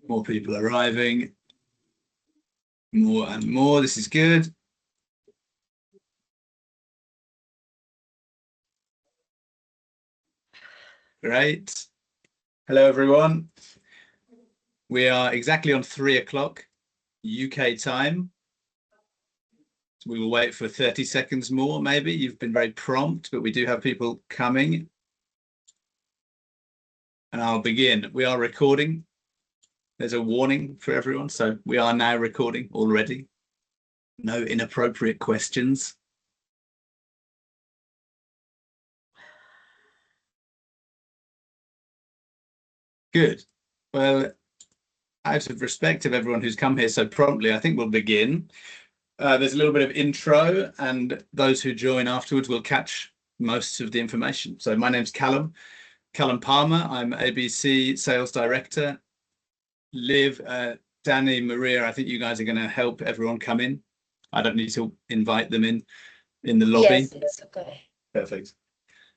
More people arriving. More and more. This is good. Great. Hello, everyone. We are exactly on 3 o'clock UK time. So we will wait for 30 seconds more, maybe. You've been very prompt, but we do have people coming. And I'll begin. We are recording. There's a warning for everyone. So we are now recording already. No inappropriate questions. Good. Well, out of respect of everyone who's come here so promptly, I think we'll begin. There's a little bit of intro, and those who join afterwards will catch most of the information. So my name's Callum Palmer. I'm ABC Sales Director. Liv, Danny, Maria, I think you guys are going to help everyone come in. I don't need to invite them in the lobby. Yes, it's okay. Perfect.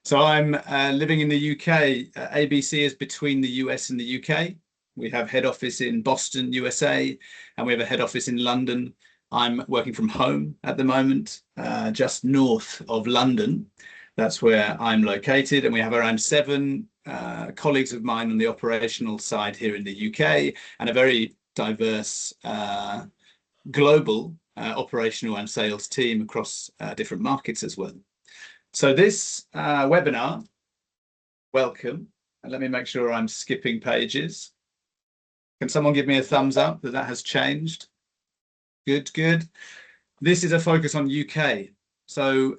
So I'm living in the UK. ABC is between the US and the UK. We have head office in Boston, USA, and we have a head office in London. I'm working from home at the moment, just north of London. That's where I'm located, and we have around 7 colleagues of mine on the operational side here in the UK, and a very diverse global operational and sales team across different markets as well. So this webinar, welcome, and let me make sure I'm skipping pages. Can someone give me a thumbs up that has changed? Good, good. This is a focus on UK. So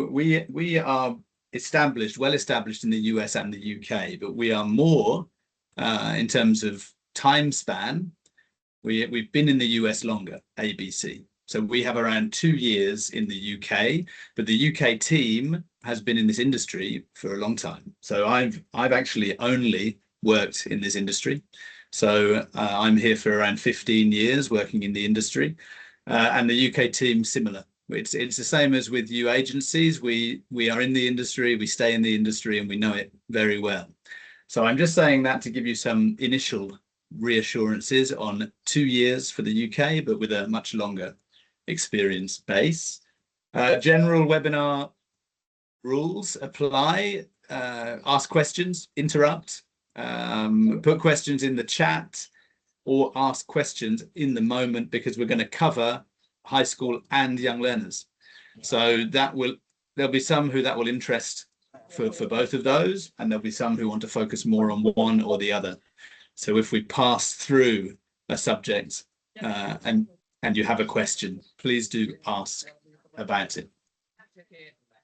we are established, well established in the US and the UK, but we are more in terms of time span. We've been in the US longer, ABC. So we have around 2 years in the UK, but the UK team has been in this industry for a long time. So I've actually only worked in this industry. So I'm here for around 15 years working in the industry, and the UK team similar. It's the same as with you agencies. We are in the industry, we stay in the industry, and we know it very well. So I'm just saying that to give you some initial reassurances on 2 years for the UK, but with a much longer experience base. General webinar rules apply. Ask questions, interrupt, put questions in the chat, or ask questions in the moment, because we're going to cover high school and young learners. So there'll be some who that will interest for both of those, and there'll be some who want to focus more on one or the other. So if we pass through a subject and you have a question, please do ask about it.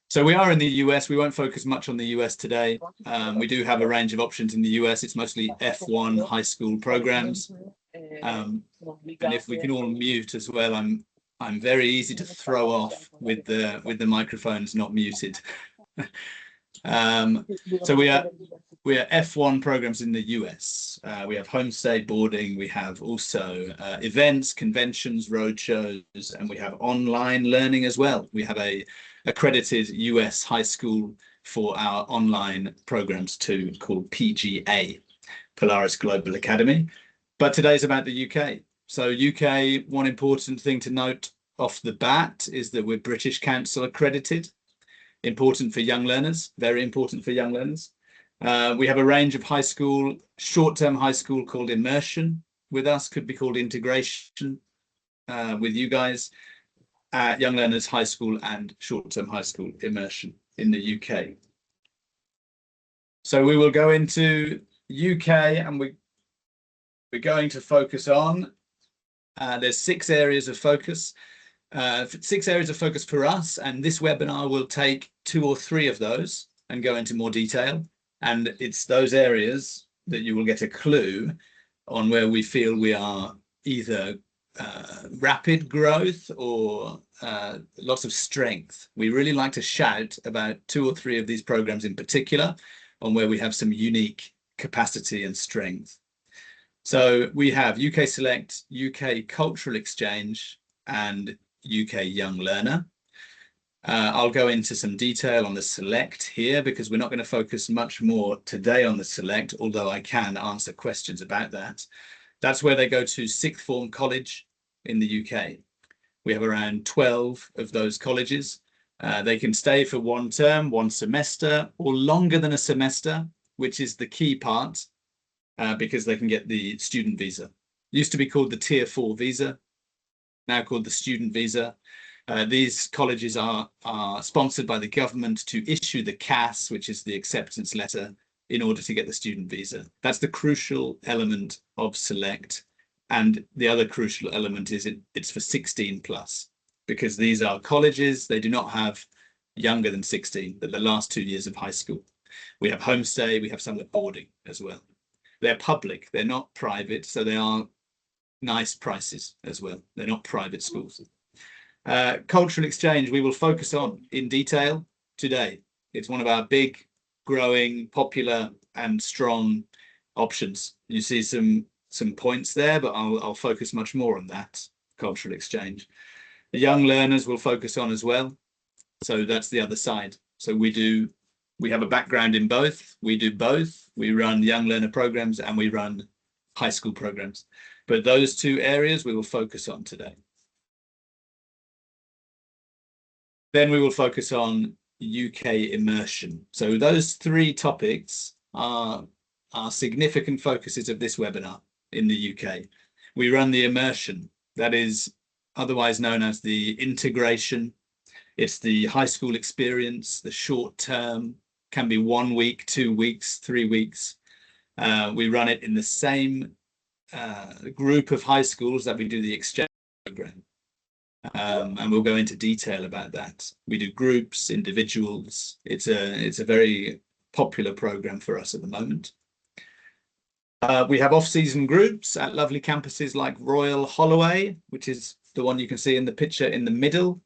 So we are in the US. We won't focus much on the US today. We do have a range of options in the US. It's mostly F1 high school programs. And if we can all mute as well, I'm very easy to throw off with the microphones not muted. So we are F1 programs in the US. We have homestay boarding. We have also events, conventions, roadshows, and we have online learning as well. We have a accredited US high school for our online programs too, called PGA, Polaris Global Academy. But today's about the UK. So UK, one important thing to note off the bat is that we're British Council accredited. Important for young learners, very important for young learners. We have a range of high school, short-term high school called immersion with us, could be called integration with you guys. Young learners high school and short-term high school immersion in the UK. So we will go into UK, and we're going to focus on, there's 6 areas of focus. 6 areas of focus for us, and this webinar will take 2 or 3 of those and go into more detail. And it's those areas that you will get a clue on where we feel we are either rapid growth or lots of strength. We really like to shout about 2 or 3 of these programs in particular, on where we have some unique capacity and strength. So we have UK Select, UK Cultural Exchange, and UK Young Learner. I'll go into some detail on the select here because we're not going to focus much more today on the select, although I can answer questions about that. That's where they go to sixth form college in the UK. We have around 12 of those colleges. They can stay for one term, one semester, or longer than a semester, which is the key part, because they can get the student visa. Used to be called the Tier 4 visa, now called the student visa. These colleges are sponsored by the government to issue the CAS, which is the acceptance letter, in order to get the student visa. That's the crucial element of select. And the other crucial element is it's for 16 plus, because these are colleges, they do not have younger than 16, the last 2 years of high school. We have homestay, we have some with boarding as well. They're public, they're not private, so they are nice prices as well. They're not private schools. Cultural exchange, we will focus on in detail today. It's one of our big, growing, popular and strong options. You see some points there, but I'll focus much more on that, cultural exchange. The young learners will focus on as well. So that's the other side. So we have a background in both. We do both. We run young learner programs and we run high school programs. But those two areas we will focus on today. Then we will focus on UK immersion. So those three topics are significant focuses of this webinar in the UK. We run the immersion, that is otherwise known as the integration. It's the high school experience, the short term, can be 1 week, 2 weeks, 3 weeks. We run it in the same group of high schools that we do the exchange program. And we'll go into detail about that. We do groups, individuals. It's a very popular program for us at the moment. We have off-season groups at lovely campuses like Royal Holloway, which is the one you can see in the picture in the middle.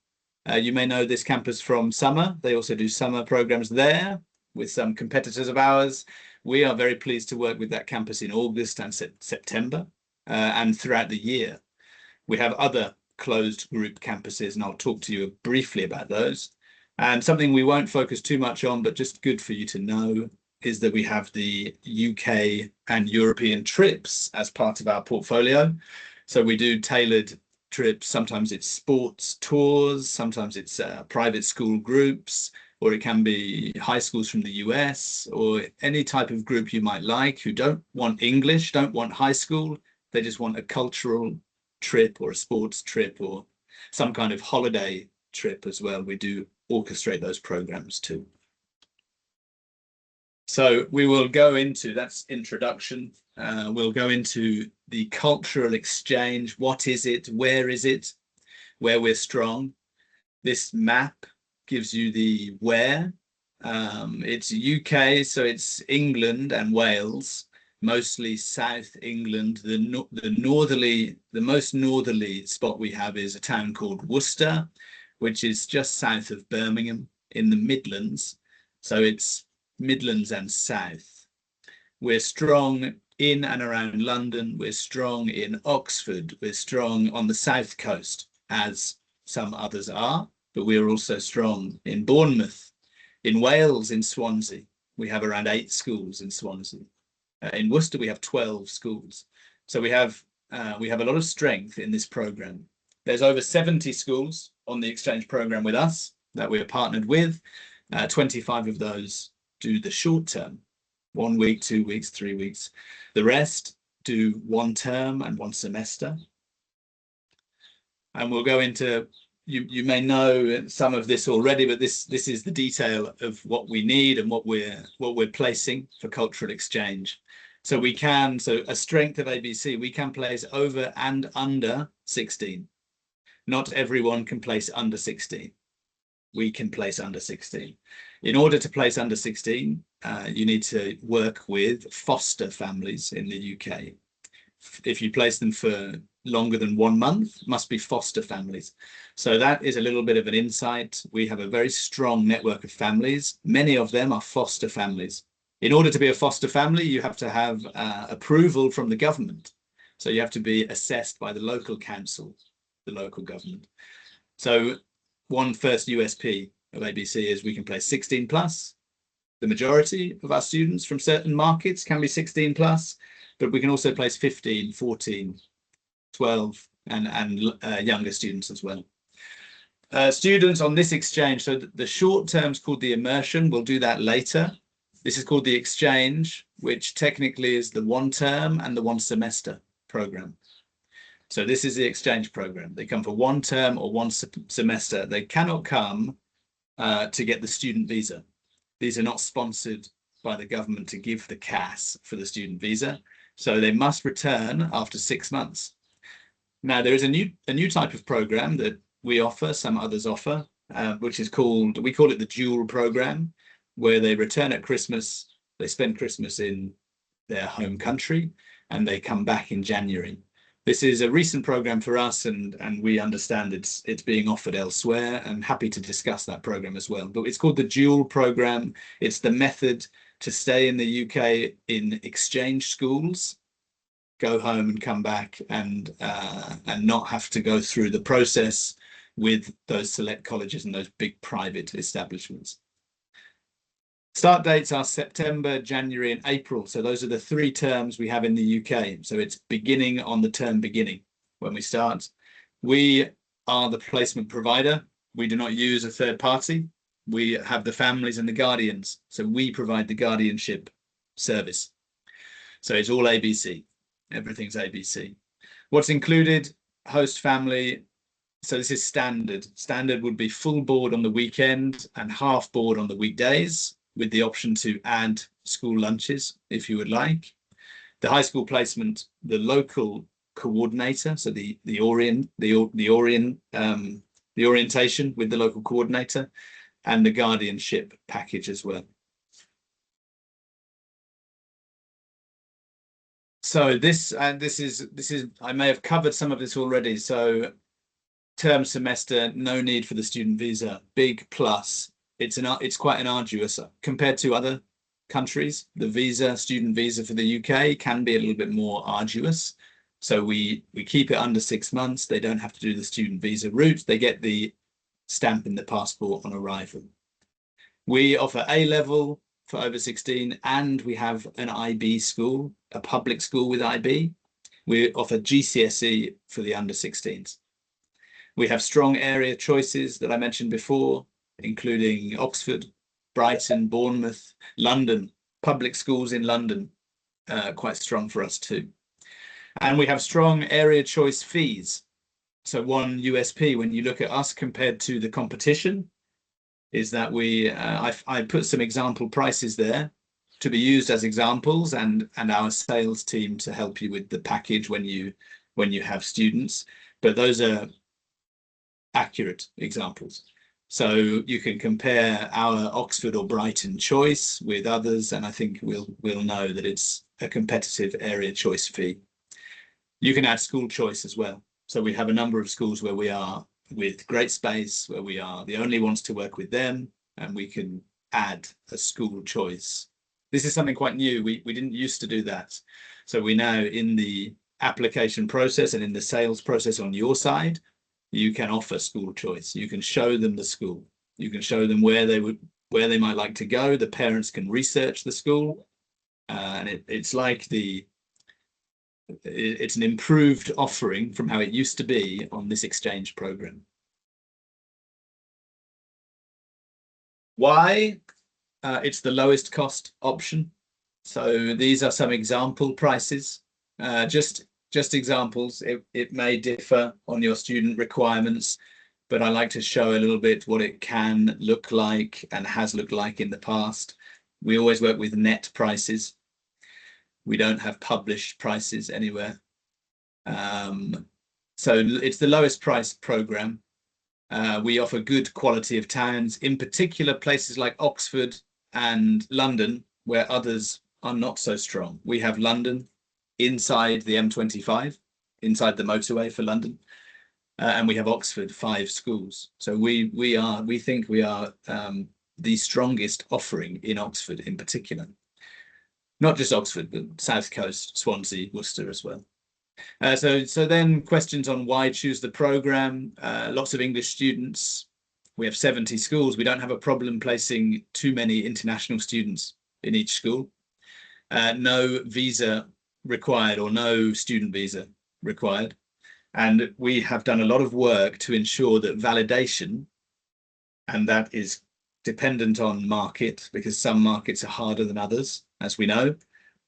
You may know this campus from summer. They also do summer programs there with some competitors of ours. We are very pleased to work with that campus in August and September and throughout the year. We have other closed group campuses, and I'll talk to you briefly about those. And something we won't focus too much on, but just good for you to know, is that we have the UK and European trips as part of our portfolio. So we do tailored trips. Sometimes it's sports tours, sometimes it's private school groups, or it can be high schools from the US, or any type of group you might like who don't want English, don't want high school. They just want a cultural trip or a sports trip or some kind of holiday trip as well. We do orchestrate those programs too. So we will go into, that's introduction. We'll go into the cultural exchange. What is it? Where is it? Where we're strong. This map gives you the where. It's UK, so it's England and Wales, mostly South England. The most northerly spot we have is a town called Worcester, which is just south of Birmingham in the Midlands. So it's Midlands and South. We're strong in and around London. We're strong in Oxford. We're strong on the south coast, as some others are, but we're also strong in Bournemouth, in Wales, in Swansea. We have around 8 schools in Swansea. In Worcester, we have 12 schools. So we have a lot of strength in this program. There's over 70 schools on the exchange program with us that we're partnered with. 25 of those do the short term, 1 week, 2 weeks, 3 weeks. The rest do 1 term and 1 semester. And we'll go into, you may know some of this already, but this is the detail of what we need and what we're placing for cultural exchange. So a strength of ABC, we can place over and under 16. Not everyone can place under 16. We can place under 16. In order to place under 16, you need to work with foster families in the UK. If you place them for longer than 1 month, must be foster families. So that is a little bit of an insight. We have a very strong network of families. Many of them are foster families. In order to be a foster family, you have to have approval from the government. So you have to be assessed by the local council, the local government. So one first USP of ABC is we can place 16 plus. The majority of our students from certain markets can be 16 plus, but we can also place 15, 14, 12 and younger students as well. Students on this exchange, so the short term is called the immersion. We'll do that later. This is called the exchange, which technically is the 1 term and the 1 semester program. So this is the exchange program. They come for 1 term or 1 semester. They cannot come to get the student visa. These are not sponsored by the government to give the CAS for the student visa. So they must return after 6 months. Now, there is a new type of program that we offer, some others offer, which is called, we call it the dual program, where they return at Christmas, they spend Christmas in their home country, and they come back in January. This is a recent program for us, and we understand it's being offered elsewhere. I'm happy to discuss that program as well. But it's called the dual program. It's the method to stay in the UK in exchange schools, go home and come back, and not have to go through the process with those select colleges and those big private establishments. Start dates are September, January, and April. So those are the 3 terms we have in the UK. So it's beginning on the term beginning when we start. We are the placement provider. We do not use a third party. We have the families and the guardians. So we provide the guardianship service. So it's all ABC. Everything's ABC. What's included? Host family. So this is standard. Standard would be full board on the weekend and half board on the weekdays, with the option to add school lunches if you would like. The high school placement, the local coordinator, so the orientation with the local coordinator, and the guardianship package as well. So this is I may have covered some of this already. So term semester, no need for the student visa, big plus. It's quite an arduous, compared to other countries, the student visa for the UK can be a little bit more arduous. So we keep it under 6 months. They don't have to do the student visa route. They get the stamp in the passport on arrival. We offer A-level for over 16, and we have an IB school, a public school with IB. We offer GCSE for the under 16s. We have strong area choices that I mentioned before, including Oxford, Brighton, Bournemouth, London, public schools in London, quite strong for us too. And we have strong area choice fees. So one USP when you look at us compared to the competition is that I put some example prices there to be used as examples, and our sales team to help you with the package when you have students. But those are accurate examples. So you can compare our Oxford or Brighton choice with others, and I think we'll know that it's a competitive area choice fee. You can add school choice as well. So we have a number of schools where we are with great space, where we are the only ones to work with them, and we can add a school choice. This is something quite new. We didn't used to do that. So we now, in the application process and in the sales process on your side, you can offer school choice. You can show them the school. You can show them where they might like to go. The parents can research the school, and it's an improved offering from how it used to be on this exchange program. Why? It's the lowest cost option. So these are some example prices. Just examples. It may differ on your student requirements, but I like to show a little bit what it can look like and has looked like in the past. We always work with net prices. We don't have published prices anywhere. So it's the lowest price program. We offer good quality of towns, in particular places like Oxford and London, where others are not so strong. We have London inside the M25, inside the motorway for London, and we have Oxford, 5 schools. So we think we are the strongest offering in Oxford in particular. Not just Oxford, but South Coast, Swansea, Worcester as well. So then questions on why choose the program. Lots of English students We have 70 schools. We don't have a problem placing too many international students in each school. No visa required or no student visa required. And we have done a lot of work to ensure that validation, and that is dependent on market, because some markets are harder than others, as we know,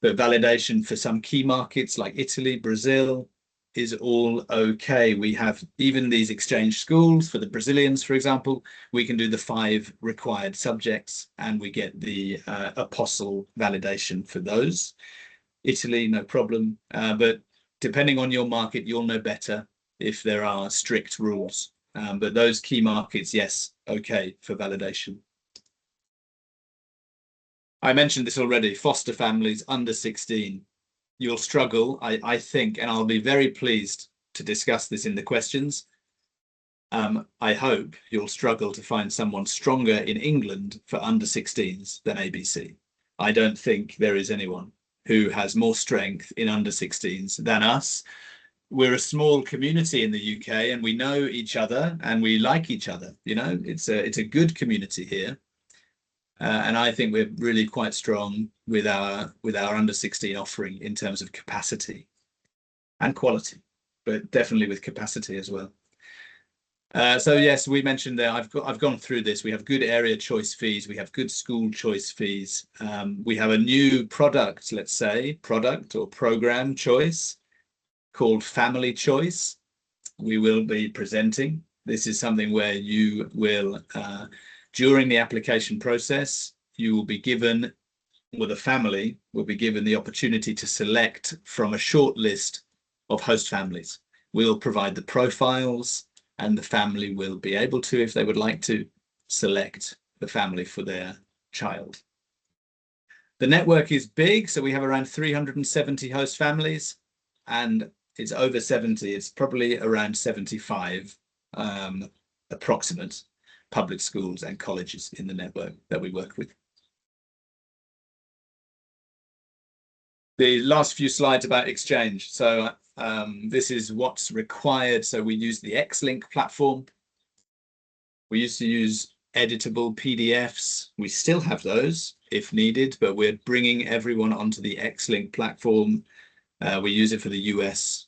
but validation for some key markets like Italy, Brazil, is all okay. We have even these exchange schools for the Brazilians, for example, we can do the 5 required subjects and we get the apostle validation for those. Italy, no problem. But depending on your market, you'll know better if there are strict rules. But those key markets, yes, okay for validation. I mentioned this already, foster families under 16. You'll struggle, I think, and I'll be very pleased to discuss this in the questions. I hope you'll struggle to find someone stronger in England for under 16s than ABC. I don't think there is anyone who has more strength in under 16s than us. We're a small community in the UK and we know each other and we like each other. You know, it's a good community here. And I think we're really quite strong with our under 16 offering in terms of capacity and quality, but definitely with capacity as well. So yes, we mentioned there, I've gone through this. We have good area choice fees. We have good school choice fees. We have a new product, let's say, product or program choice called Family Choice. We will be presenting. This is something where you will, during the application process, you will be given, or the family will be given the opportunity to select from a short list of host families. We'll provide the profiles and the family will be able to, if they would like to, select the family for their child. The network is big, so we have around 370 host families and it's over 70, it's probably around 75 approximate public schools and colleges in the network that we work with. The last few slides about Exchange. So this is what's required. So we use the Xlink platform. We used to use editable PDFs. We still have those if needed, but we're bringing everyone onto the Xlink platform. We use it for the US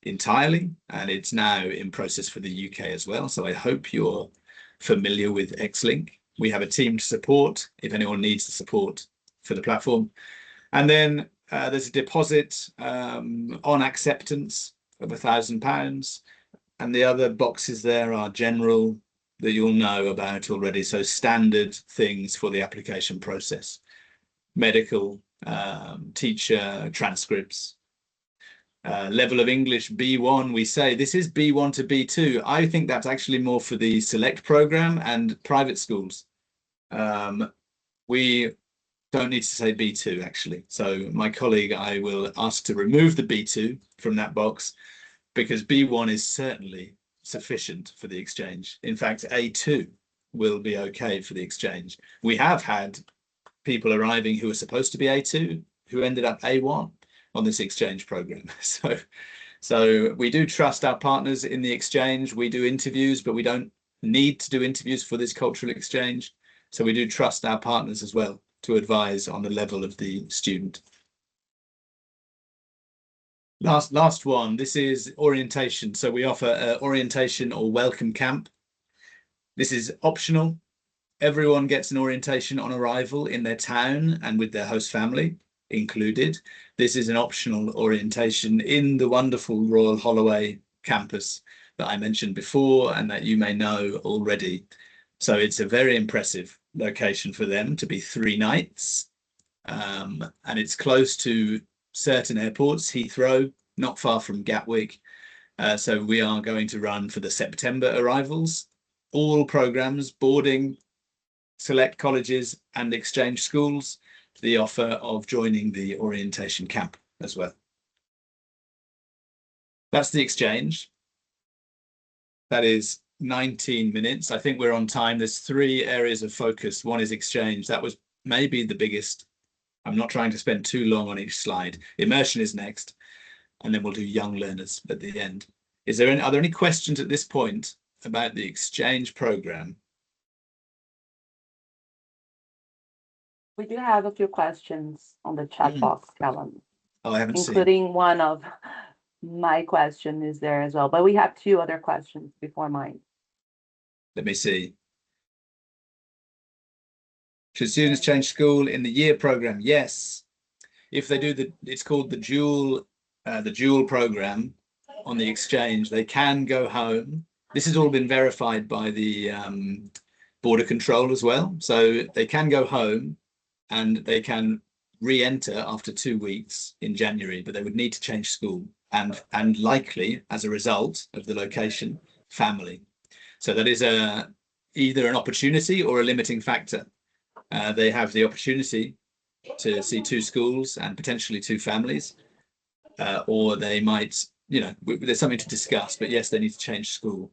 entirely, and it's now in process for the UK as well. So I hope you're familiar with Xlink. We have a team to support if anyone needs the support for the platform. And then there's a deposit on acceptance of £1,000. And the other boxes there are general that you'll know about already. So standard things for the application process, medical, teacher transcripts, level of English B1. We say this is B1 to B2. I think that's actually more for the select program and private schools. We don't need to say B2 actually. So my colleague, I will ask to remove the B2 from that box because B1 is certainly sufficient for the exchange. In fact, A2 will be okay for the exchange. We have had people arriving who were supposed to be A2 who ended up A1 on this exchange program. So we do trust our partners in the exchange. We do interviews, but we don't need to do interviews for this cultural exchange. So we do trust our partners as well to advise on the level of the student. Last one, this is orientation. So we offer orientation or welcome camp. This is optional. Everyone gets an orientation on arrival in their town and with their host family included. This is an optional orientation in the wonderful Royal Holloway campus that I mentioned before and that you may know already. So it's a very impressive location for them to be 3 nights. And it's close to certain airports, Heathrow, not far from Gatwick. So we are going to run for the September arrivals, all programs, boarding, select colleges and exchange schools, the offer of joining the orientation camp as well. That's the exchange. That is 19 minutes. I think we're on time. There's 3 areas of focus. One is exchange. That was maybe the biggest. I'm not trying to spend too long on each slide. Immersion is next, and then we'll do young learners at the end. Are there any questions at this point about the exchange program? We do have a few questions on the chat box, Callum. Oh, I haven't including one of my question is there as well, but we have two other questions before mine. Let me see. Should students change school in the year program? Yes. If they do it's called the dual program on the exchange, they can go home. This has all been verified by the border control as well. So they can go home and they can re-enter after 2 weeks in January, but they would need to change school and likely as a result of the location, family. So that is either an opportunity or a limiting factor. They have the opportunity to see 2 schools and potentially 2 families, or they might, there's something to discuss, but yes, they need to change school.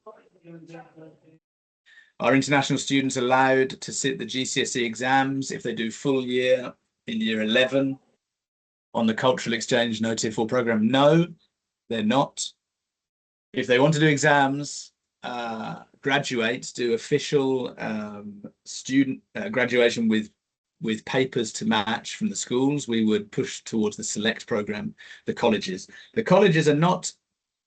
Are international students allowed to sit the GCSE exams if they do full year in year 11 on the cultural exchange no tier 4 program? No, they're not. If they want to do exams, graduate, do official student graduation with papers to match from the schools, we would push towards the select program, the colleges. The colleges are not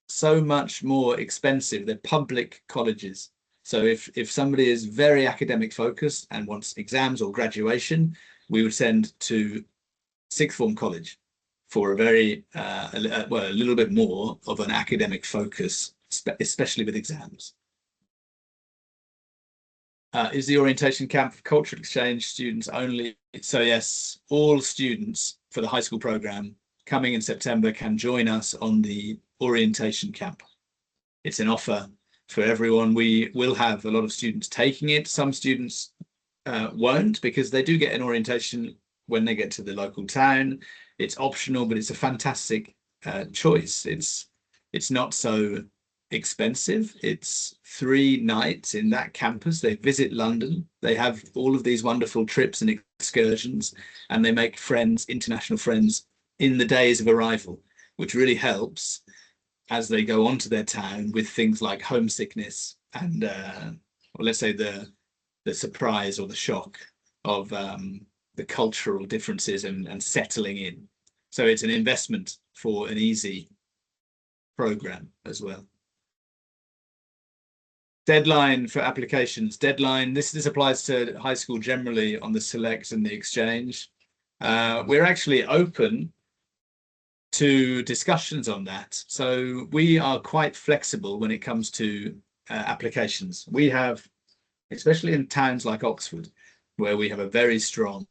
so much more expensive. They're public colleges. So if somebody is very academic focused and wants exams or graduation, we would send to sixth form college for a very, a little bit more of an academic focus, especially with exams. Is the orientation camp of cultural exchange students only? So yes, all students for the high school program coming in September can join us on the orientation camp. It's an offer for everyone. We will have a lot of students taking it. Some students won't, because they do get an orientation when they get to the local town. It's optional, but it's a fantastic choice. It's not so expensive. It's 3 nights in that campus. They visit London. They have all of these wonderful trips and excursions, and they make friends, international friends, in the days of arrival, which really helps as they go on to their town with things like homesickness and, or let's say the surprise or the shock of the cultural differences and settling in. So it's an investment for an easy program as well. Deadline for applications. Deadline, this applies to high school generally on the select and the exchange. We're actually open to discussions on that. So we are quite flexible when it comes to applications. We have, especially in towns like Oxford, where we have a very strong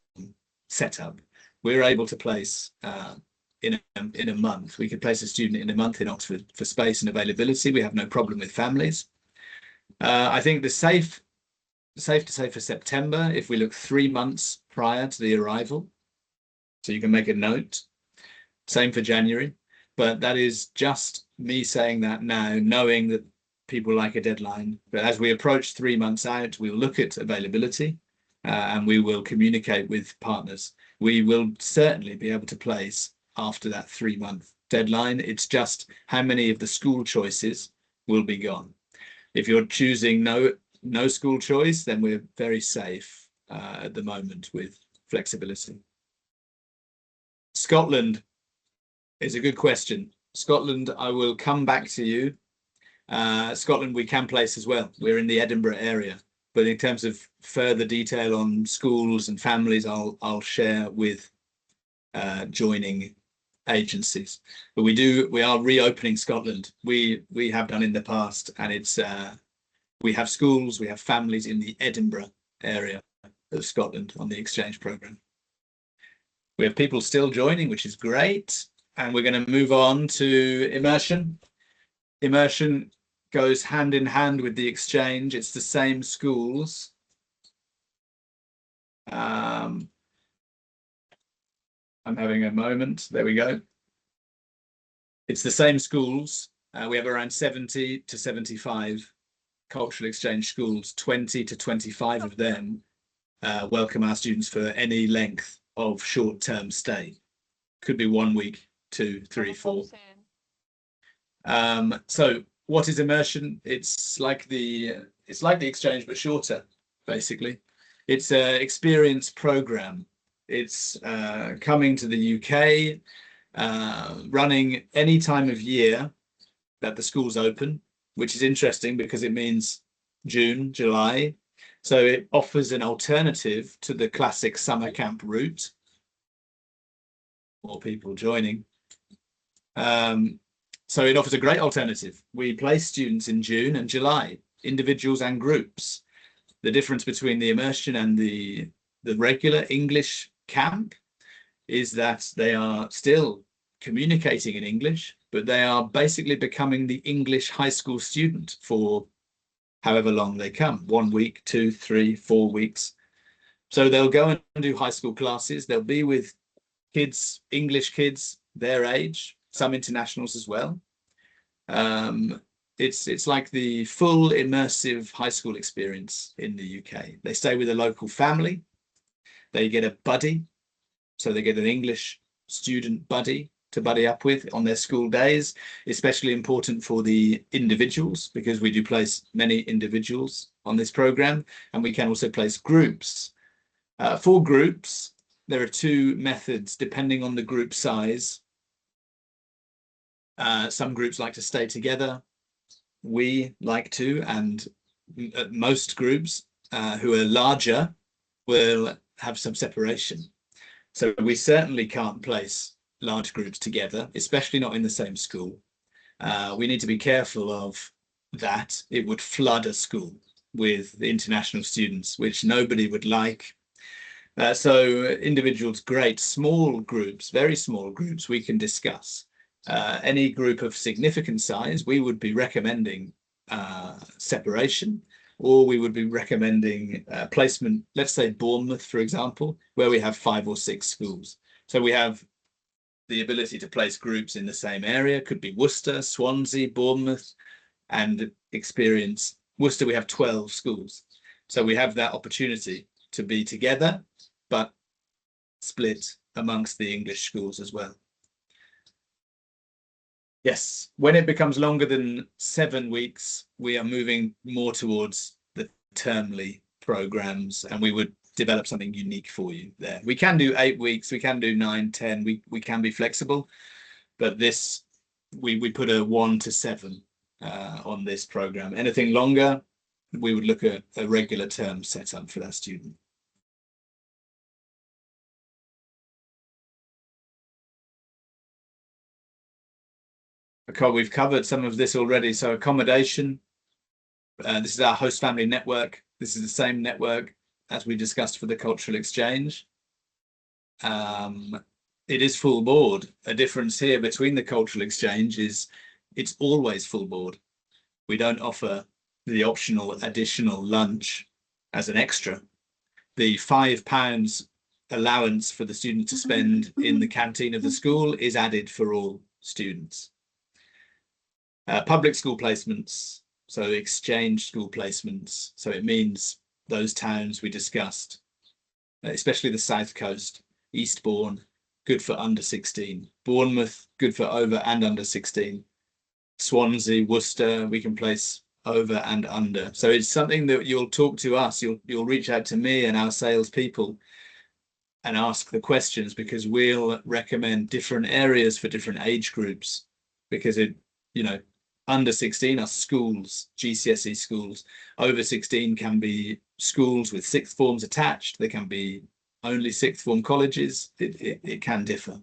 setup, we're able to place in a month. We could place a student in a month in Oxford for space and availability. We have no problem with families. I think the safe to say for September, if we look 3 months prior to the arrival, so you can make a note. Same for January, but that is just me saying that now, knowing that people like a deadline. But as we approach 3 months out, we'll look at availability and we will communicate with partners. We will certainly be able to place after that 3-month deadline. It's just how many of the school choices will be gone. If you're choosing no school choice, then we're very safe at the moment with flexibility. Scotland is a good question. Scotland, I will come back to you. Scotland, we can place as well. We're in the Edinburgh area, but in terms of further detail on schools and families, I'll share with joining agencies. But we are reopening Scotland. We have done in the past, and it's we have schools, we have families in the Edinburgh area of Scotland on the exchange program. We have people still joining, which is great. And we're going to move on to immersion. Immersion goes hand in hand with the exchange. It's the same schools. I'm having a moment. There we go. It's the same schools. We have around 70 to 75 cultural exchange schools. 20 to 25 of them welcome our students for any length of short-term stay. Could be 1 week, 2, 3, 4. So what is immersion? It's like the exchange, but shorter, basically. It's an experience program. It's coming to the UK, running any time of year that the school's open, which is interesting because it means June, July. So it offers an alternative to the classic summer camp route. More people joining. So it offers a great alternative. We place students in June and July, individuals and groups. The difference between the immersion and the regular English camp is that they are still communicating in English, but they are basically becoming the English high school student for however long they come, 1 week, 2, 3, 4 weeks. So they'll go and do high school classes. They'll be with kids, English kids, their age, some internationals as well. It's like the full immersive high school experience in the UK. They stay with a local family. They get a buddy. So they get an English student buddy to buddy up with on their school days, especially important for the individuals because we do place many individuals on this program, and we can also place groups. For groups, there are two methods depending on the group size. Some groups like to stay together. We like to, and most groups who are larger will have some separation. So we certainly can't place large groups together, especially not in the same school. We need to be careful of that. It would flood a school with international students, which nobody would like. So individuals, great. Small groups, very small groups, we can discuss. Any group of significant size, we would be recommending separation, or we would be recommending placement, let's say Bournemouth, for example, where we have 5 or 6 schools. So we have the ability to place groups in the same area, could be Worcester, Swansea, Bournemouth, and experience. Worcester, we have 12 schools. So we have that opportunity to be together, but split amongst the English schools as well. Yes, when it becomes longer than 7 weeks, we are moving more towards the termly programs, and we would develop something unique for you there. We can do 8 weeks, we can do 9, 10, we can be flexible, but this, we put a 1 to 7 on this program. Anything longer, we would look at a regular term setup for that student. Okay, we've covered some of this already. So accommodation, this is our host family network. This is the same network as we discussed for the cultural exchange. It is full board. A difference here between the cultural exchange is it's always full board. We don't offer the optional additional lunch as an extra. The £5 allowance for the student to spend in the canteen of the school is added for all students. Public school placements, so exchange school placements. So it means those towns we discussed, especially the South Coast, Eastbourne, good for under 16. Bournemouth, good for over and under 16. Swansea, Worcester, we can place over and under. So it's something that you'll talk to us, you'll reach out to me and our salespeople and ask the questions, because we'll recommend different areas for different age groups, because it, under 16 are schools, GCSE schools. Over 16 can be schools with sixth forms attached. They can be only sixth form colleges. It can differ.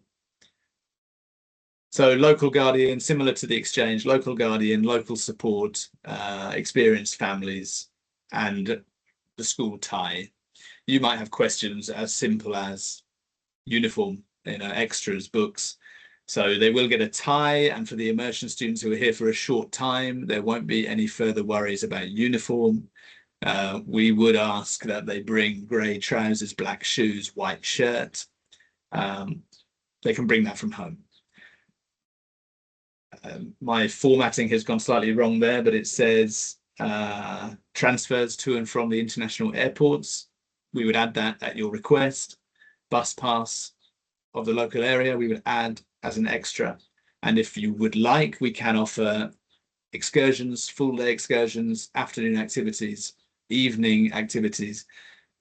So local guardian, similar to the exchange, local guardian, local support, experienced families, and the school tie. You might have questions as simple as uniform, extras, books. So they will get a tie, and for the immersion students who are here for a short time, there won't be any further worries about uniform. We would ask that they bring grey trousers, black shoes, white shirt. They can bring that from home. My formatting has gone slightly wrong there, but it says transfers to and from the international airports. We would add that at your request. Bus pass of the local area, we would add as an extra. And if you would like, we can offer excursions, full day excursions, afternoon activities, evening activities.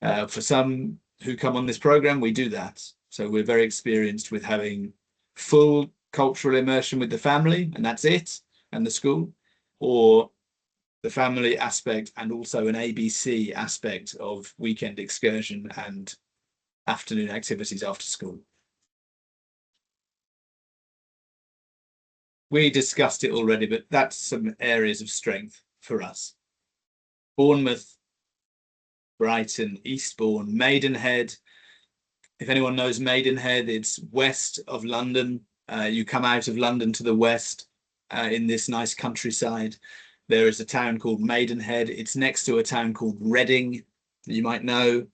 For some who come on this program, we do that. So we're very experienced with having full cultural immersion with the family, and that's it, and the school, or the family aspect and also an ABC aspect of weekend excursion and afternoon activities after school. We discussed it already, but that's some areas of strength for us. Bournemouth, Brighton, Eastbourne, Maidenhead. If anyone knows Maidenhead, it's west of London. You come out of London to the west in this nice countryside. There is a town called Maidenhead. It's next to a town called Reading, you might know.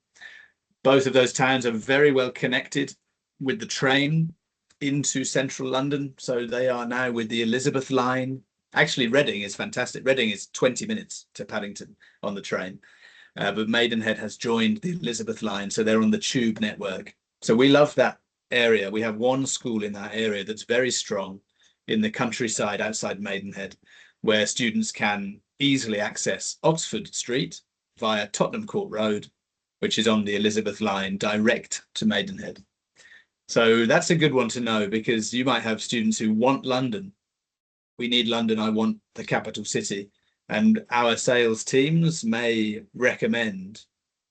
Both of those towns are very well connected with the train into central London. So they are now with the Elizabeth line. Actually, Reading is fantastic. Reading is 20 minutes to Paddington on the train. But Maidenhead has joined the Elizabeth line, so they're on the tube network. So we love that area. We have one school in that area that's very strong in the countryside outside Maidenhead, where students can easily access Oxford Street via Tottenham Court Road, which is on the Elizabeth line direct to Maidenhead. So that's a good one to know, because you might have students who want London. We need London, I want the capital city. And our sales teams may recommend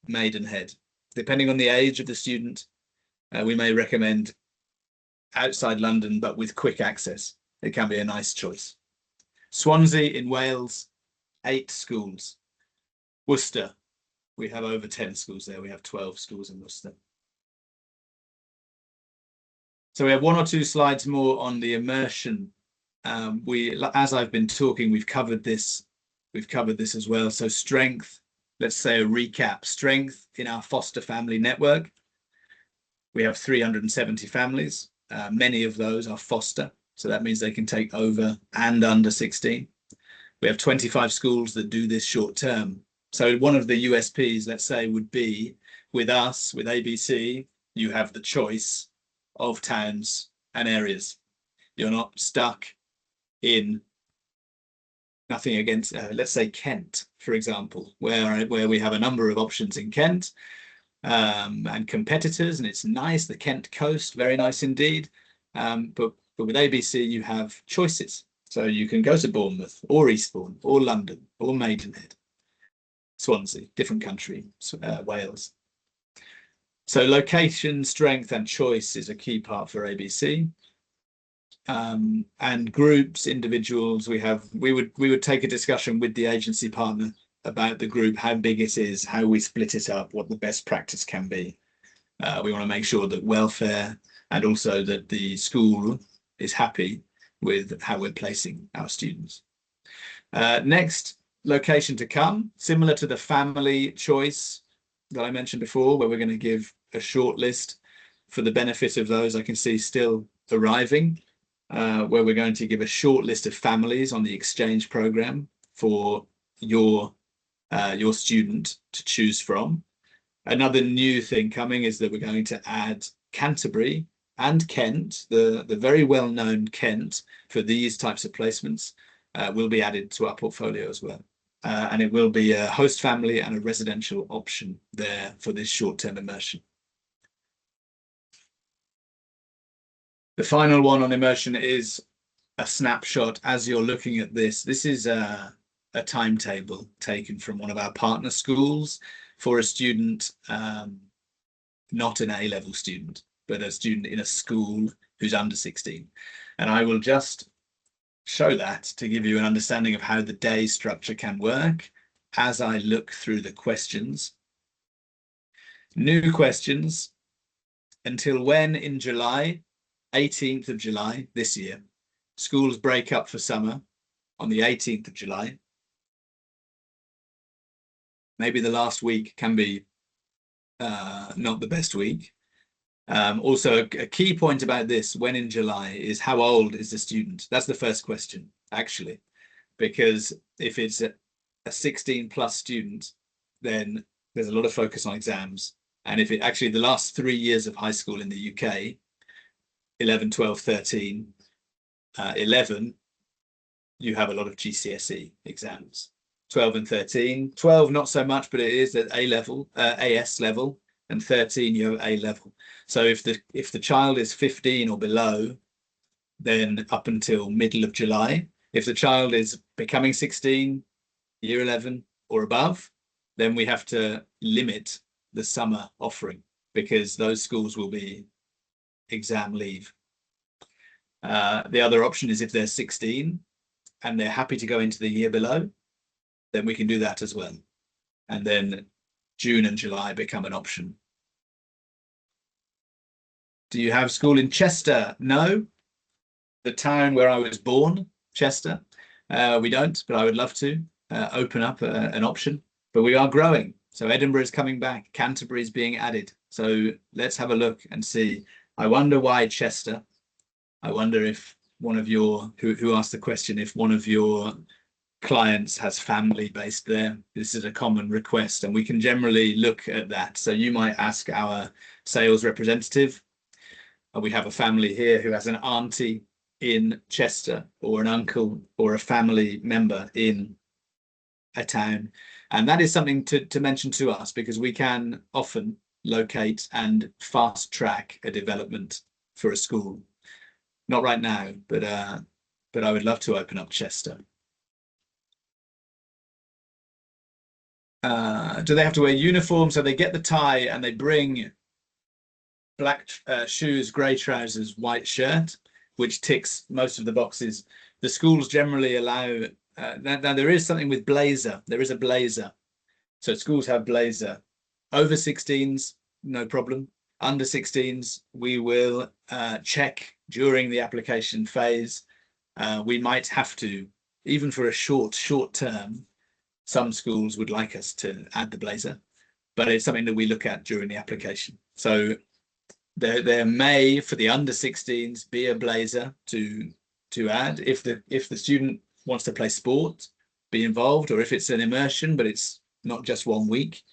Maidenhead. Depending on the age of the student, we may recommend outside London, but with quick access. It can be a nice choice. Swansea in Wales, 8 schools. Worcester, we have over 10 schools there. We have 12 schools in Worcester. So we have 1 or 2 slides more on the immersion. As I've been talking, we've covered this as well. So strength, let's say a recap. Strength in our foster family network. We have 370 families. Many of those are foster. So that means they can take over and under 16. We have 25 schools that do this short term. So one of the USPs, let's say, would be with us, with ABC, you have the choice of towns and areas. You're not stuck in, nothing against, let's say Kent, for example, where we have a number of options in Kent and competitors, and it's nice, the Kent coast, very nice indeed. But with ABC, you have choices. So you can go to Bournemouth or Eastbourne or London or Maidenhead, Swansea, different country, Wales. So location, strength, and choice is a key part for ABC. And groups, individuals, we would take a discussion with the agency partner about the group, how big it is, how we split it up, what the best practice can be. We want to make sure that welfare and also that the school is happy with how we're placing our students. Next, location to come, similar to the family choice that I mentioned before, where we're going to give a short list for the benefit of those I can see still arriving, where we're going to give a short list of families on the exchange program for your student to choose from. Another new thing coming is that we're going to add Canterbury and Kent, the very well-known Kent for these types of placements will be added to our portfolio as well. And it will be a host family and a residential option there for this short-term immersion. The final one on immersion is a snapshot. As you're looking at this, this is a timetable taken from one of our partner schools for a student, not an A-level student, but a student in a school who's under 16. And I will just show that to give you an understanding of how the day structure can work as I look through the questions. New questions until when in July? 18th of July this year. Schools break up for summer on the 18th of July. Maybe the last week can be not the best week. Also, a key point about this, when in July, is how old is the student? That's the first question, actually, because if it's a 16 plus student, then there's a lot of focus on exams. And if it actually, the last 3 years of high school in the UK, 11, 12, 13, 11, you have a lot of GCSE exams. 12 and 13. 12 not so much, but it is at A level, AS level, and 13 you have A level. So if the child is 15 or below, then up until middle of July. If the child is becoming 16, year 11 or above, then we have to limit the summer offering because those schools will be exam leave. The other option is if they're 16 and they're happy to go into the year below, then we can do that as well. And then June and July become an option. Do you have school in Chester? No. The town where I was born, Chester. We don't, but I would love to open up an option. But we are growing. So Edinburgh is coming back. Canterbury is being added. So let's have a look and see. I wonder why Chester. I wonder if one of your, who asked the question, if one of your clients has family based there. This is a common request, and we can generally look at that. So you might ask our sales representative. We have a family here who has an auntie in Chester, or an uncle or a family member in a town. And that is something to mention to us, because we can often locate and fast track a development for a school. Not right now, but I would love to open up Chester. Do they have to wear uniform? So they get the tie and they bring black shoes, grey trousers, white shirt, which ticks most of the boxes. The schools generally allow, now there is something with blazer. There is a blazer. So schools have blazer. Over 16s, no problem. Under 16s, we will check during the application phase. We might have to, even for a short term, some schools would like us to add the blazer, but it's something that we look at during the application. So there may, for the under 16s, be a blazer to add if the student wants to play sport, be involved, or if it's an immersion, but it's not just 1 week,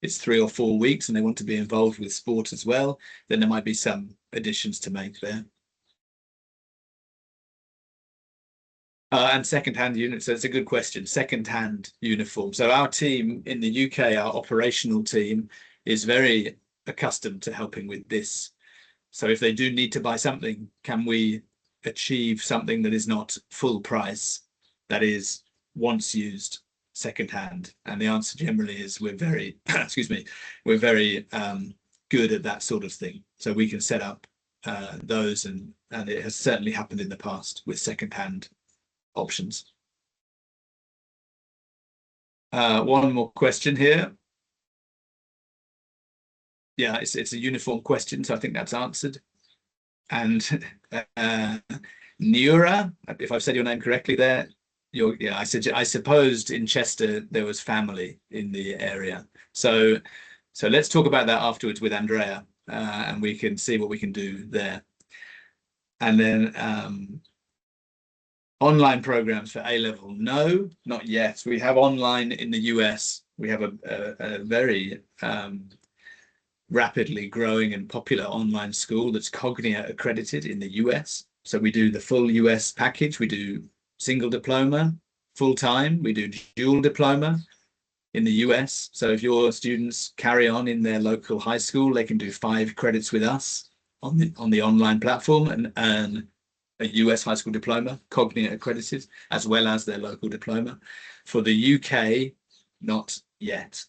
it's 3 or 4 weeks, and they want to be involved with sport as well, then there might be some additions to make there. And second-hand units, so it's a good question. Second-hand uniform. So our team in the UK, our operational team, is very accustomed to helping with this. So if they do need to buy something, can we achieve something that is not full price, that is once used, second-hand? And the answer generally is we're very, excuse me, we're very good at that sort of thing. So we can set up those, and it has certainly happened in the past with second-hand options. One more question here. Yeah, it's a uniform question, so I think that's answered. And Nura, if I've said your name correctly there, I supposed in Chester there was family in the area. So let's talk about that afterwards with Andrea, and we can see what we can do there. And then online programs for A-level? No, not yet. We have online in the US. We have a very rapidly growing and popular online school that's Cognia accredited in the US. So we do the full US package. We do single diploma, full-time. We do dual diploma in the US. So if your students carry on in their local high school, they can do 5 credits with us on the online platform and earn a US high school diploma, Cognia accredited, as well as their local diploma. For the UK, not yet.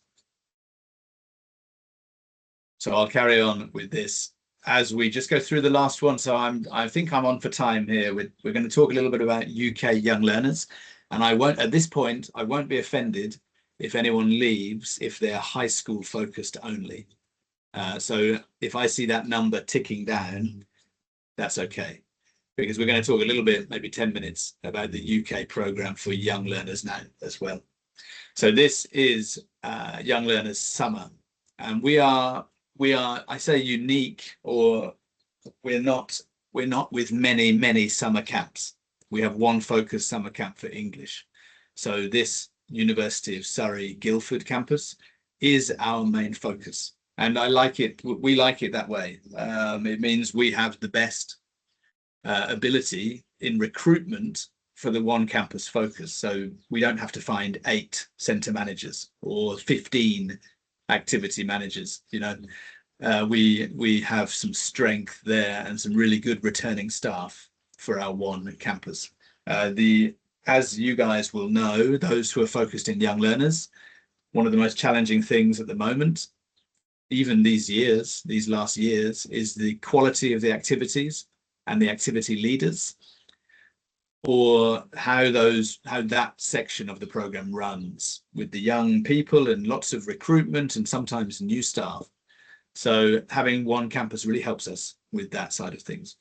So I'll carry on with this as we just go through the last one. So I think I'm on for time here. We're going to talk a little bit about UK young learners, and at this point, I won't be offended if anyone leaves if they're high school focused only. So if I see that number ticking down, that's okay, because we're going to talk a little bit, maybe 10 minutes, about the UK program for young learners now as well. So this is Young Learners Summer, and we are, I say unique, or we're not with many summer camps. We have one focused summer camp for English. So this University of Surrey Guildford campus is our main focus, and I like it. We like it that way. It means we have the best ability in recruitment for the one campus focus. So we don't have to find 8 center managers or 15 activity managers. You know, we have some strength there and some really good returning staff for our one campus. As you guys will know, those who are focused in young learners, one of the most challenging things at the moment, even these last years, is the quality of the activities and the activity leaders, or how that section of the program runs with the young people and lots of recruitment and sometimes new staff. So having one campus really helps us with that side of things.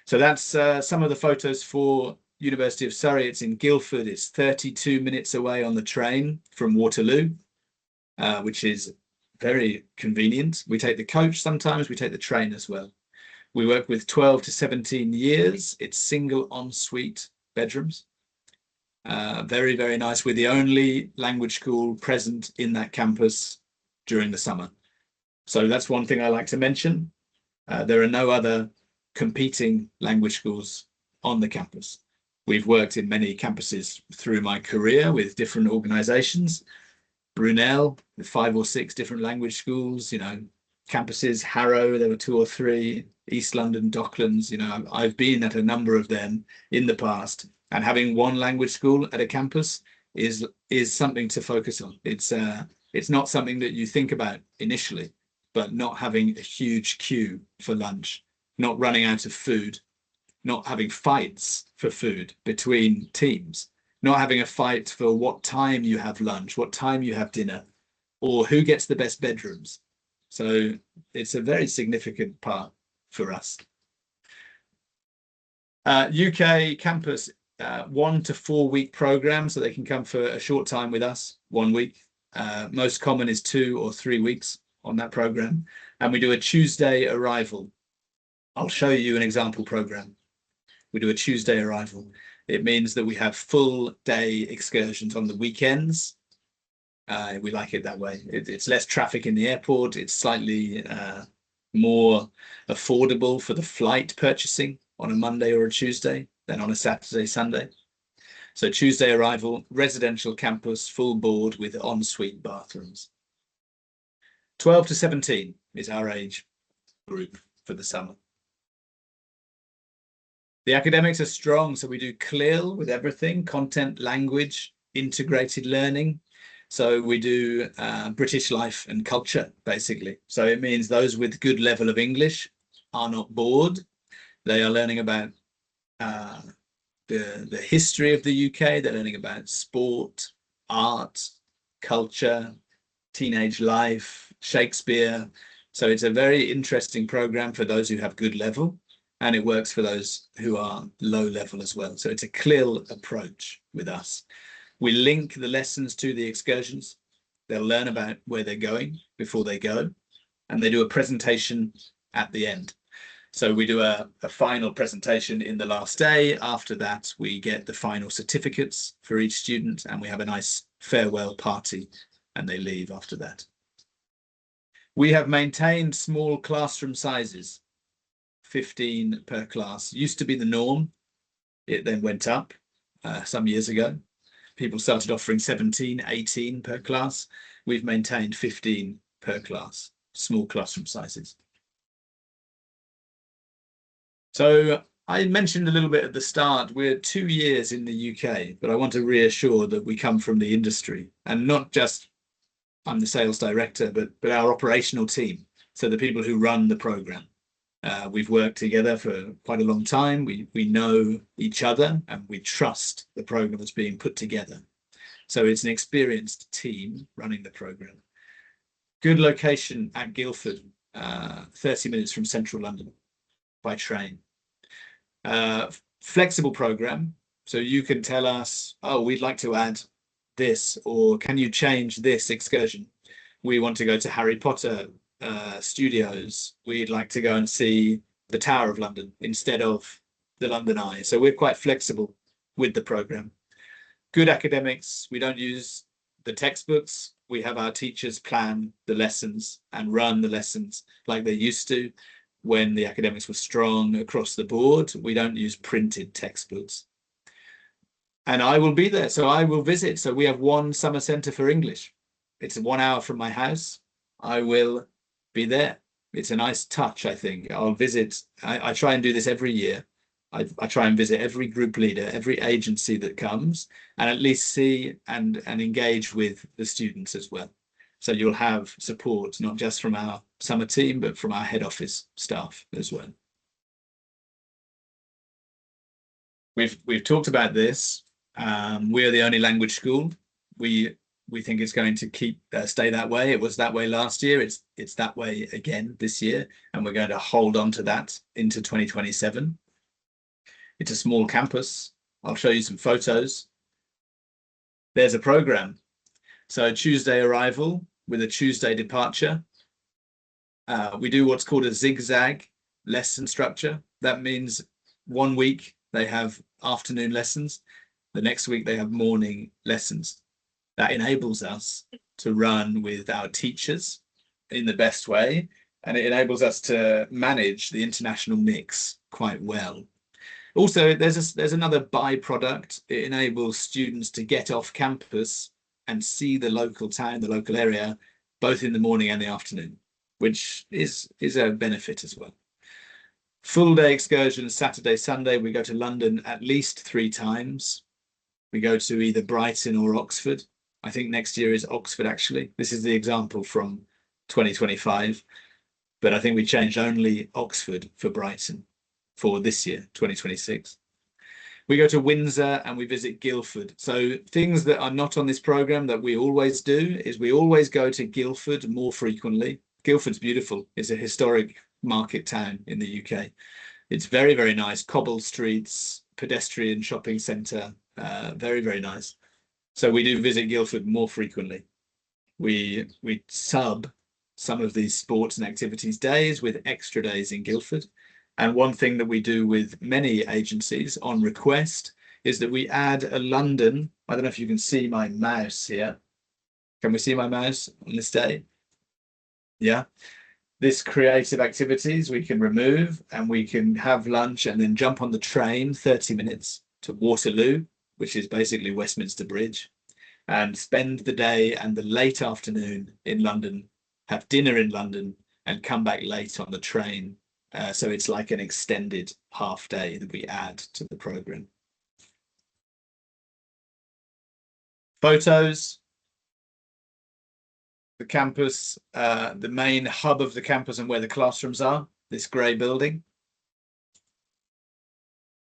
So that's some of the photos for University of Surrey. It's in Guildford. It's 32 minutes away on the train from Waterloo, which is very convenient. We take the coach sometimes, we take the train as well. We work with 12 to 17 years. It's single ensuite bedrooms. Very, very nice. We're the only language school present in that campus during the summer. So that's one thing I like to mention. There are no other competing language schools on the campus. We've worked in many campuses through my career with different organizations. Brunel, with 5 or 6 different language schools, you know, campuses, Harrow, there were 2 or 3, East London, Docklands, you know, I've been at a number of them in the past, and having one language school at a campus is something to focus on. It's not something that you think about initially, but not having a huge queue for lunch, not running out of food, not having fights for food between teams, not having a fight for what time you have lunch, what time you have dinner, or who gets the best bedrooms. So it's a very significant part for us. UK campus, 1 to 4 week program, so they can come for a short time with us, 1 week. Most common is 2 or 3 weeks on that program. And we do a Tuesday arrival. I'll show you an example program. We do a Tuesday arrival. It means that we have full day excursions on the weekends. We like it that way. It's less traffic in the airport. It's slightly more affordable for the flight purchasing on a Monday or a Tuesday than on a Saturday, Sunday. So Tuesday arrival, residential campus, full board with ensuite bathrooms. 12 to 17 is our age group for the summer. The academics are strong, so we do CLIL with everything, content, language, integrated learning. So we do British life and culture, basically. So it means those with good level of English are not bored. They are learning about the history of the UK. They're learning about sport, art, culture, teenage life, Shakespeare. So it's a very interesting program for those who have good level, and it works for those who are low level as well. So it's a CLIL approach with us. We link the lessons to the excursions. They'll learn about where they're going before they go, and they do a presentation at the end. So we do a final presentation in the last day. After that, we get the final certificates for each student, and we have a nice farewell party, and they leave after that. We have maintained small classroom sizes, 15 per class. Used to be the norm. It then went up some years ago. People started offering 17, 18 per class. We've maintained 15 per class, small classroom sizes. So I mentioned a little bit at the start, we're 2 years in the UK, but I want to reassure that we come from the industry, and not just I'm the sales director, but our operational team. So the people who run the program. We've worked together for quite a long time. We know each other, and we trust the program that's being put together. So it's an experienced team running the program. Good location at Guildford, 30 minutes from central London by train. Flexible program, so you can tell us, oh, we'd like to add this, or can you change this excursion? We want to go to Harry Potter studios. We'd like to go and see the Tower of London instead of the London Eye. So we're quite flexible with the program. Good academics. We don't use the textbooks. We have our teachers plan the lessons and run the lessons like they used to when the academics were strong across the board. We don't use printed textbooks. And I will be there. So I will visit. So we have one summer centre for English. It's 1 hour from my house. I will be there. It's a nice touch, I think. I'll visit. I try and do this every year. I try and visit every group leader, every agency that comes, and at least see and engage with the students as well. So you'll have support, not just from our summer team, but from our head office staff as well. We've talked about this. We're the only language school. We think it's going to stay that way. It was that way last year. It's that way again this year, and we're going to hold on to that into 2027. It's a small campus. I'll show you some photos. There's a program. So Tuesday arrival with a Tuesday departure. We do what's called a zigzag lesson structure. That means 1 week they have afternoon lessons. The next week they have morning lessons. That enables us to run with our teachers in the best way, and it enables us to manage the international mix quite well. Also, there's another byproduct. It enables students to get off campus and see the local town, the local area, both in the morning and the afternoon, which is a benefit as well. Full day excursions, Saturday, Sunday. We go to London at least 3 times. We go to either Brighton or Oxford. I think next year is Oxford, actually. This is the example from 2025, but I think we changed only Oxford for Brighton for this year, 2026. We go to Windsor and we visit Guildford. So things that are not on this program that we always do is we always go to Guildford more frequently. Guildford's beautiful. It's a historic market town in the UK. It's very, very nice. Cobble streets, pedestrian shopping centre, very, very nice. So we do visit Guildford more frequently. We sub some of these sports and activities days with extra days in Guildford. And one thing that we do with many agencies on request is that we add a London. I don't know if you can see my mouse here. Can we see my mouse on this day? Yeah. This creative activities we can remove, and we can have lunch and then jump on the train 30 minutes to Waterloo, which is basically Westminster Bridge, and spend the day and the late afternoon in London, have dinner in London, and come back late on the train. So it's like an extended half day that we add to the program. Photos. The campus, the main hub of the campus and where the classrooms are, this grey building.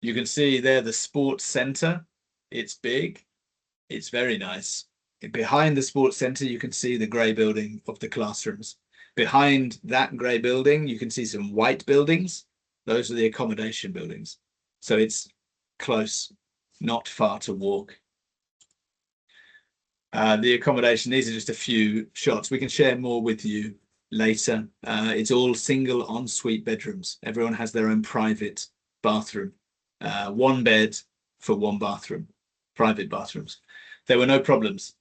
You can see there the sports centre. It's big. It's very nice. Behind the sports centre, you can see the grey building of the classrooms. Behind that grey building, you can see some white buildings. Those are the accommodation buildings. So it's close, not far to walk. The accommodation, these are just a few shots. We can share more with you later. It's all single ensuite bedrooms. Everyone has their own private bathroom. 1 bed for 1 bathroom, private bathrooms. There were no problems.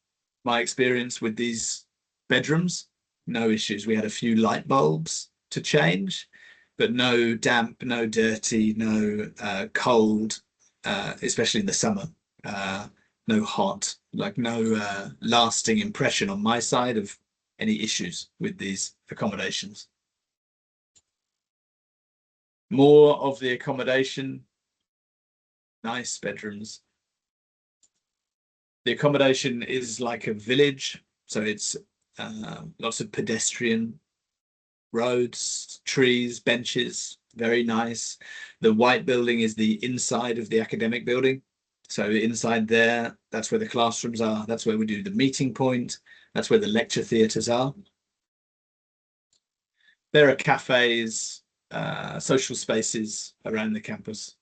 My experience with these bedrooms, no issues. We had a few light bulbs to change, but no damp, no dirty, no cold, especially in the summer. No hot, like no lasting impression on my side of any issues with these accommodations. More of the accommodation, nice bedrooms. The accommodation is like a village, so it's lots of pedestrian roads, trees, benches, very nice. The white building is the inside of the academic building. So inside there, that's where the classrooms are. That's where we do the meeting point. That's where the lecture theatres are. There are cafes, social spaces around the campus.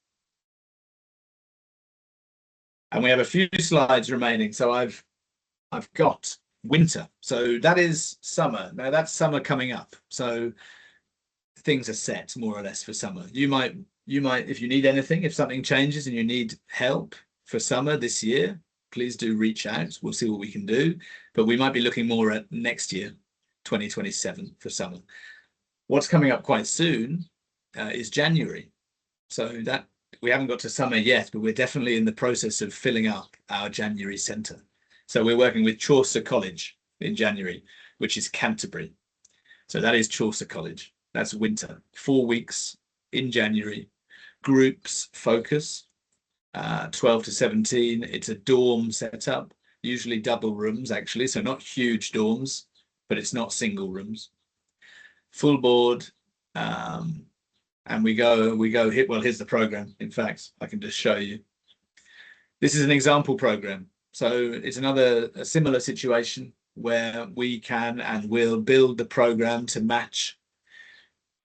And we have a few slides remaining. So I've got winter. So that is summer. Now that's summer coming up. So things are set more or less for summer. You might, if you need anything, if something changes and you need help for summer this year, please do reach out. We'll see what we can do. But we might be looking more at next year, 2027 for summer. What's coming up quite soon is January. So that we haven't got to summer yet, but we're definitely in the process of filling up our January centre. So we're working with Chaucer College in January, which is Canterbury. So that is Chaucer College. That's winter, 4 weeks in January. Groups focus, 12 to 17. It's a dorm setup, usually double rooms actually, so not huge dorms, but it's not single rooms. Full board, and we go hit. Well, here's the program. In fact, I can just show you. This is an example program. So it's a similar situation where we can and will build the program to match.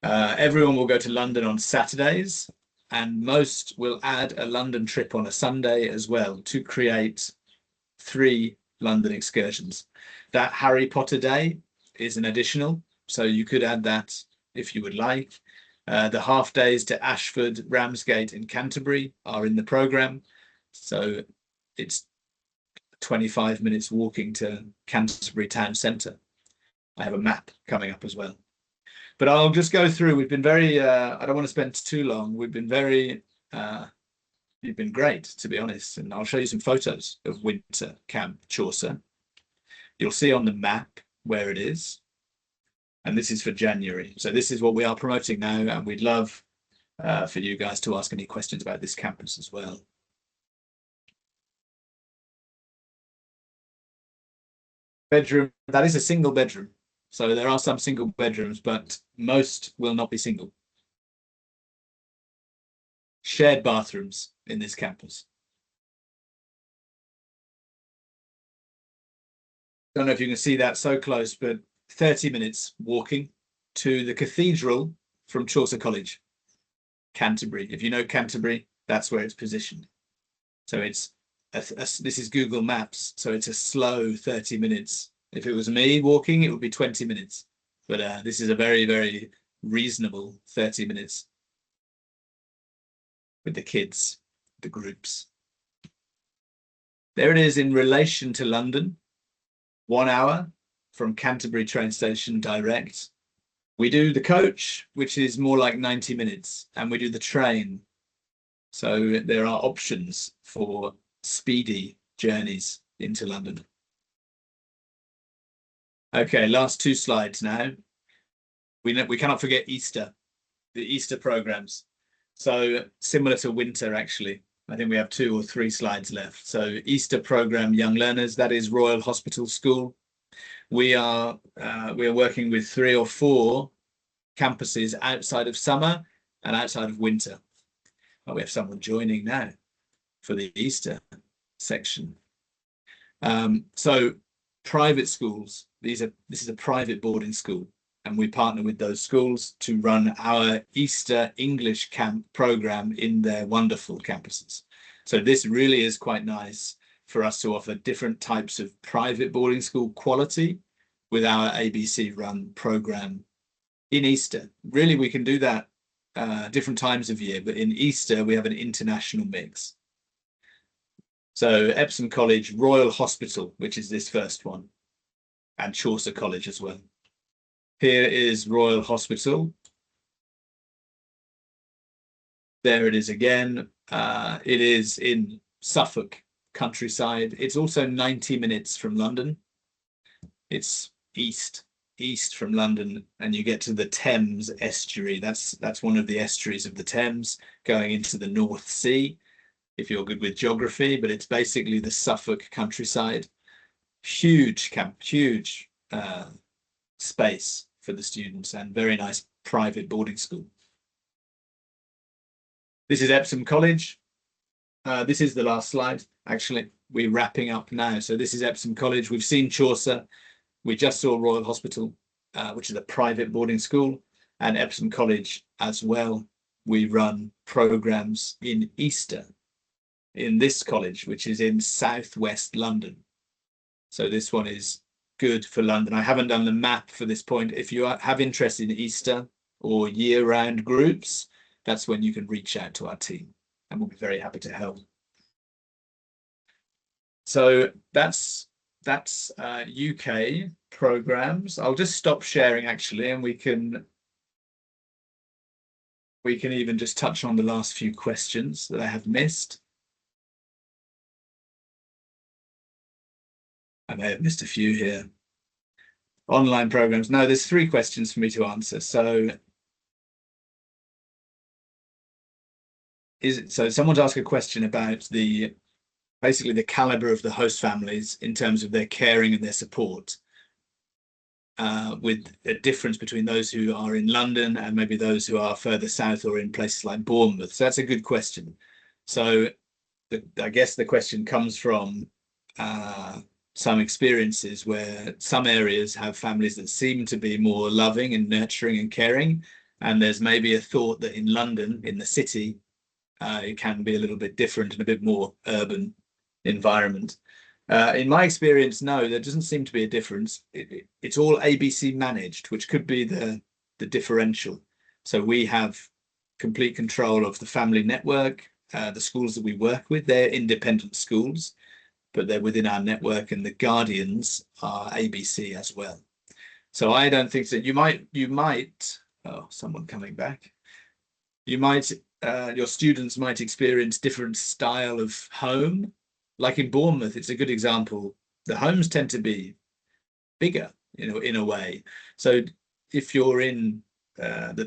Everyone will go to London on Saturdays, and most will add a London trip on a Sunday as well to create 3 London excursions. That Harry Potter day is an additional, so you could add that if you would like. The half days to Ashford, Ramsgate and Canterbury are in the program. So it's 25 minutes walking to Canterbury town centre. I have a map coming up as well. But I'll just go through. We've been very, I don't want to spend too long. We've been very, you've been great, to be honest. And I'll show you some photos of Winter Camp Chaucer. You'll see on the map where it is. And this is for January. So this is what we are promoting now. And we'd love for you guys to ask any questions about this campus as well. Bedroom, that is a single bedroom. So there are some single bedrooms, but most will not be single. Shared bathrooms in this campus. Don't know if you can see that so close, but 30 minutes walking to the cathedral from Chaucer College, Canterbury. If you know Canterbury, that's where it's positioned. So it's this is Google Maps, so it's a slow 30 minutes. If it was me walking, it would be 20 minutes. But this is a very, very reasonable 30 minutes with the kids, the groups. There it is in relation to London. 1 hour from Canterbury train station direct. We do the coach, which is more like 90 minutes, and we do the train. So there are options for speedy journeys into London. Okay, last 2 slides now. We cannot forget Easter, the Easter programs. So similar to winter, actually. I think we have 2 or 3 slides left. So Easter program, young learners, that is Royal Hospital School. We are working with 3 or 4 campuses outside of summer and outside of winter. Oh, we have someone joining now for the Easter section. So private schools, this is a private boarding school, and we partner with those schools to run our Easter English camp program in their wonderful campuses. So this really is quite nice for us to offer different types of private boarding school quality with our ABC run program in Easter. Really, we can do that different times of year, but in Easter, we have an international mix. So Epsom College, Royal Hospital, which is this first one, and Chaucer College as well. Here is Royal Hospital. There it is again. It is in Suffolk countryside. It's also 90 minutes from London. It's east from London, and you get to the Thames estuary. That's one of the estuaries of the Thames going into the North Sea, if you're good with geography, but it's basically the Suffolk countryside. Huge camp, huge space for the students, and very nice private boarding school. This is Epsom College. This is the last slide. Actually, we're wrapping up now. So this is Epsom College. We've seen Chaucer. We just saw Royal Hospital, which is a private boarding school, and Epsom College as well. We run programs in Easter in this college, which is in southwest London. So this one is good for London. I haven't done the map for this point. If you have interest in Easter or year-round groups, that's when you can reach out to our team, and we'll be very happy to help. So that's UK programs. I'll just stop sharing actually, and we can We can even just touch on the last few questions that I have missed. I may have missed a few here. Online programs. No, there's 3 questions for me to answer. So someone's asked a question about basically the caliber of the host families in terms of their caring and their support, with a difference between those who are in London and maybe those who are further south or in places like Bournemouth. So that's a good question. So I guess the question comes from some experiences where some areas have families that seem to be more loving and nurturing and caring, and there's maybe a thought that in London, in the city, it can be a little bit different and a bit more urban environment. In my experience, no, there doesn't seem to be a difference. It's all ABC managed, which could be the differential. So we have complete control of the family network. The schools that we work with, they're independent schools, but they're within our network, and the guardians are ABC as well. So I don't think that you might, oh, someone coming back. You might, your students might experience different style of home. Like in Bournemouth, it's a good example. The homes tend to be bigger, in a way. So if you're in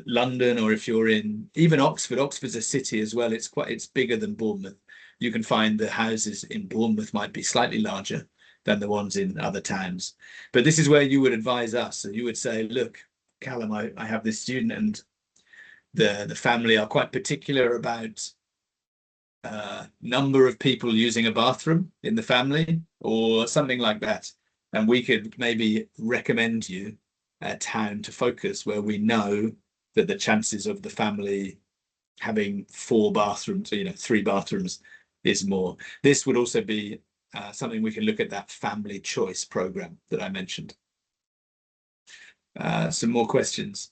London, or if you're in even Oxford's a city as well. It's bigger than Bournemouth. You can find the houses in Bournemouth might be slightly larger than the ones in other towns. But this is where you would advise us. So you would say, look, Callum, I have this student, and the family are quite particular about number of people using a bathroom in the family or something like that. And we could maybe recommend you a town to focus where we know that the chances of the family having 4 bathrooms, 3 bathrooms is more. This would also be something we can look at, that family choice program that I mentioned. Some more questions.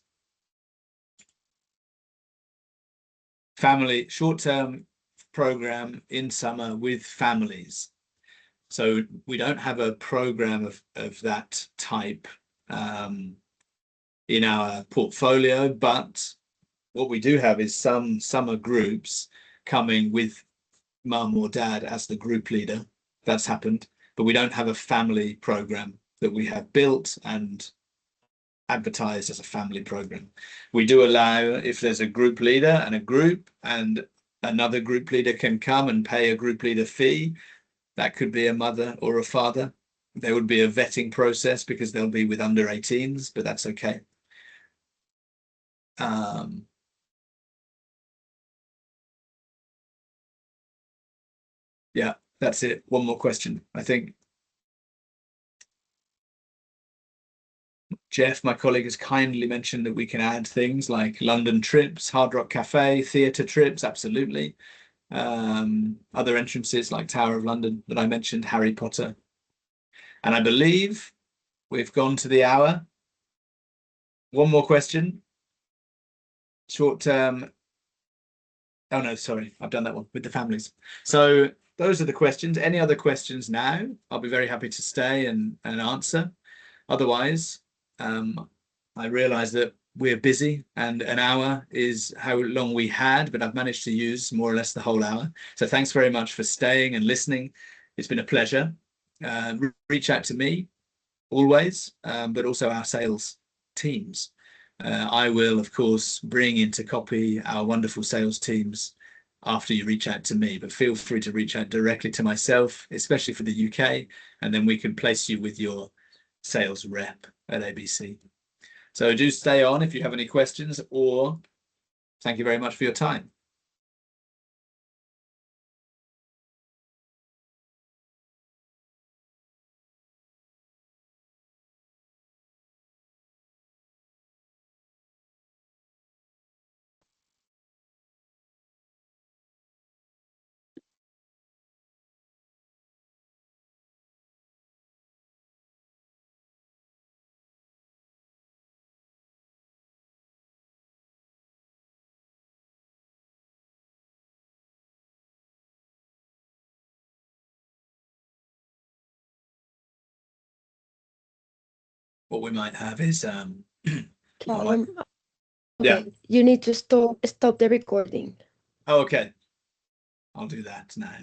Family short-term program in summer with families. So we don't have a program of that type in our portfolio, but what we do have is some summer groups coming with mum or dad as the group leader. That's happened, but we don't have a family program that we have built and advertised as a family program. We do allow, if there's a group leader and a group, and another group leader can come and pay a group leader fee. That could be a mother or a father. There would be a vetting process because they'll be with under 18s, but that's okay. Yeah, that's it. One more question, I think. Jeff, my colleague, has kindly mentioned that we can add things like London trips, Hard Rock Cafe, theatre trips, absolutely. Other entrances like Tower of London that I mentioned, Harry Potter. And I believe we've gone to the hour. One more question. Short term. Oh no, sorry, I've done that one with the families. So those are the questions. Any other questions now? I'll be very happy to stay and answer. Otherwise, I realize that we're busy and an hour is how long we had, but I've managed to use more or less the whole hour. So thanks very much for staying and listening. It's been a pleasure. Reach out to me always, but also our sales teams. I will, of course, bring into copy our wonderful sales teams after you reach out to me, but feel free to reach out directly to myself, especially for the UK, and then we can place you with your sales rep at ABC. So do stay on if you have any questions, or thank you very much for your time. What we might have is Callum, Yeah. Okay, you need to stop the recording. Oh, okay. I'll do that now.